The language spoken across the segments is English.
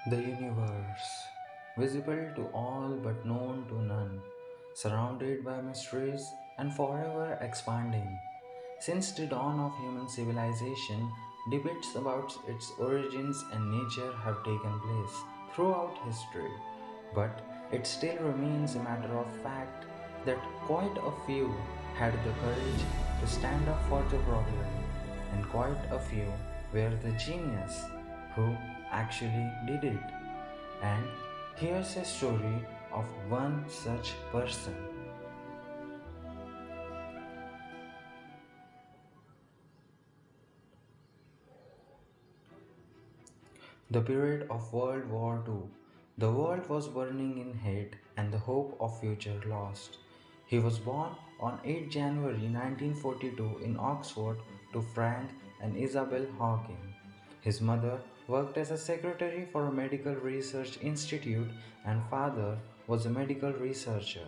The universe, visible to all but known to none, surrounded by mysteries and forever expanding. Since the dawn of human civilization, debates about its origins and nature have taken place throughout history, but it still remains a matter of fact that quite a few had the courage to stand up for the problem, and quite a few were the genius who actually did it. And here's a story of one such person. The period of World War II. The world was burning in hate and the hope of future lost. He was born on 8 January 1942 in Oxford to Frank and Isabel Hawking. His mother worked as a secretary for a medical research institute and father was a medical researcher.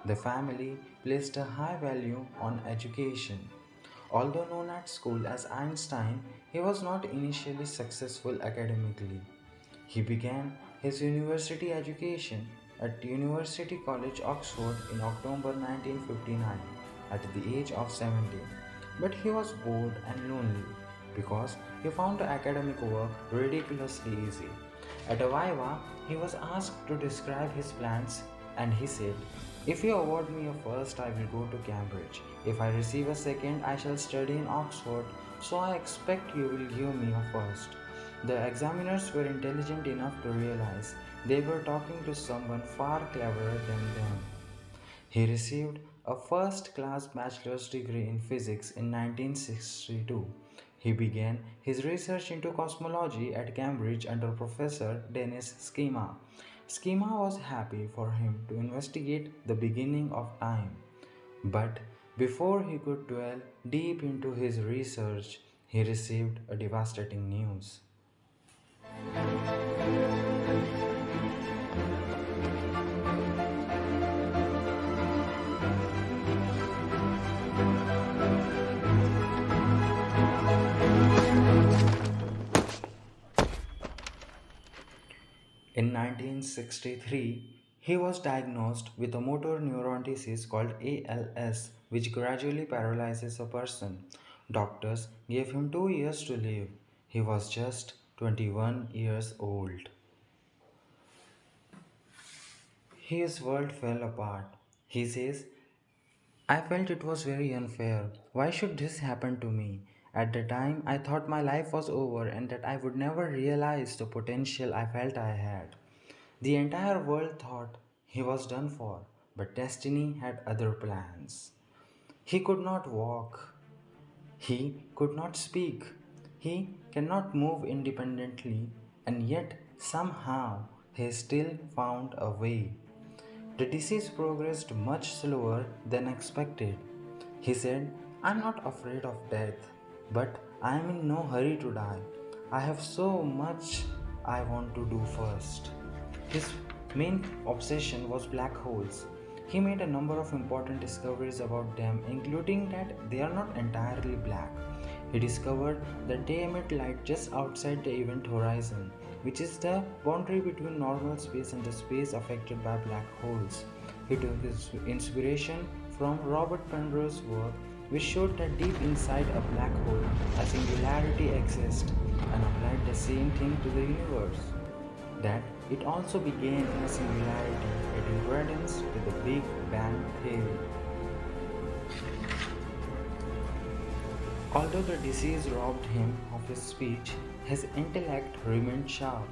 The family placed a high value on education. Although known at school as Einstein, he was not initially successful academically. He began his university education at University College, Oxford in October 1959 at the age of 17. But he was bored and lonely because he found academic work ridiculously easy. At a Viva, he was asked to describe his plans and he said, "If you award me a first, I will go to Cambridge. If I receive a second, I shall study in Oxford, so I expect you will give me a first." The examiners were intelligent enough to realize they were talking to someone far cleverer than them. He received a first class bachelor's degree in physics in 1962. He began his research into cosmology at Cambridge under Professor Dennis Schema. Schema was happy for him to investigate the beginning of time. But before he could delve deep into his research, he received a devastating news. In 1963, he was diagnosed with a motor neuron disease called ALS, which gradually paralyzes a person. Doctors gave him 2 years to live. He was just 21 years old. His world fell apart. He says, "I felt it was very unfair. Why should this happen to me? At the time, I thought my life was over and that I would never realize the potential I felt I had. The entire world thought he was done for, but destiny had other plans. He could not walk. He could not speak. He cannot move independently, and yet somehow he still found a way. The disease progressed much slower than expected. He said, "I'm not afraid of death, but I am in no hurry to die. I have so much I want to do first." His main obsession was black holes. He made a number of important discoveries about them, including that they are not entirely black. He discovered that they emit light just outside the event horizon, which is the boundary between normal space and the space affected by black holes. He took his inspiration from Robert Penrose's work, which showed that deep inside a black hole, a singularity exists, and applied the same thing to the universe. That it also began in a singularity in accordance with the Big Bang theory. Although the disease robbed him of his speech, his intellect remained sharp.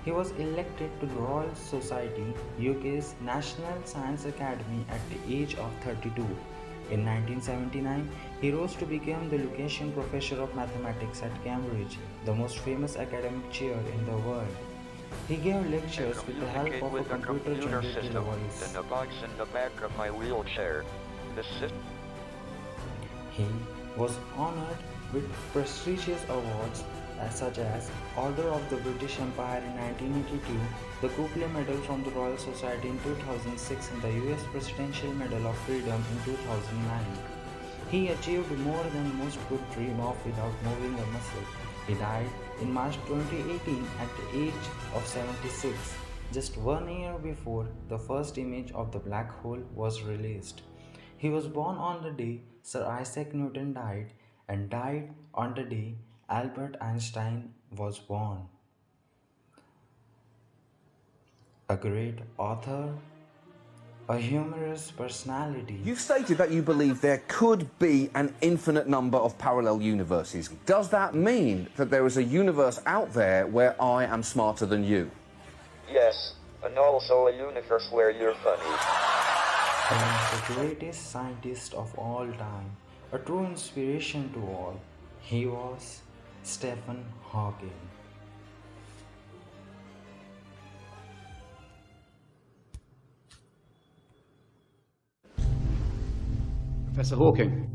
He was elected to the Royal Society, UK's National Science Academy, at the age of 32. In 1979, he rose to become the Lucasian Professor of Mathematics at Cambridge, the most famous academic chair in the world. He gave lectures with the help of a computer-generated voice. In the box in the back of my wheelchair. He was honored with prestigious awards such as Order of the British Empire in 1982, the Copley Medal from the Royal Society in 2006, and the US Presidential Medal of Freedom in 2009. He achieved more than most could dream of without moving a muscle. He died in March 2018 at the age of 76, just 1 year before the first image of the black hole was released. He was born on the day Sir Isaac Newton died and died on the day Albert Einstein was born. A great author, a humorous personality. You've stated that you believe there could be an infinite number of parallel universes. Does that mean that there is a universe out there where I am smarter than you? Yes, and also a universe where you're funny. And the greatest scientist of all time, a true inspiration to all. He was Stephen Hawking. Professor Hawking,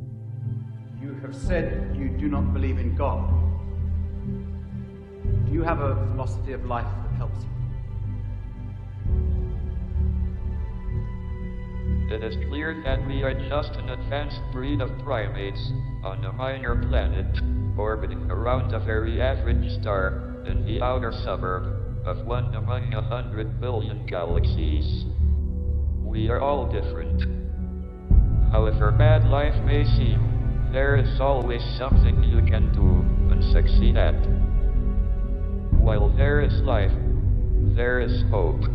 you have said you do not believe in God. Do you have a philosophy of life that helps you? It is clear that we are just an advanced breed of primates on a minor planet, orbiting around a very average star in the outer suburb of one among 100 billion galaxies. We are all different. However bad life may seem, there is always something you can do and succeed at. While there is life, there is hope.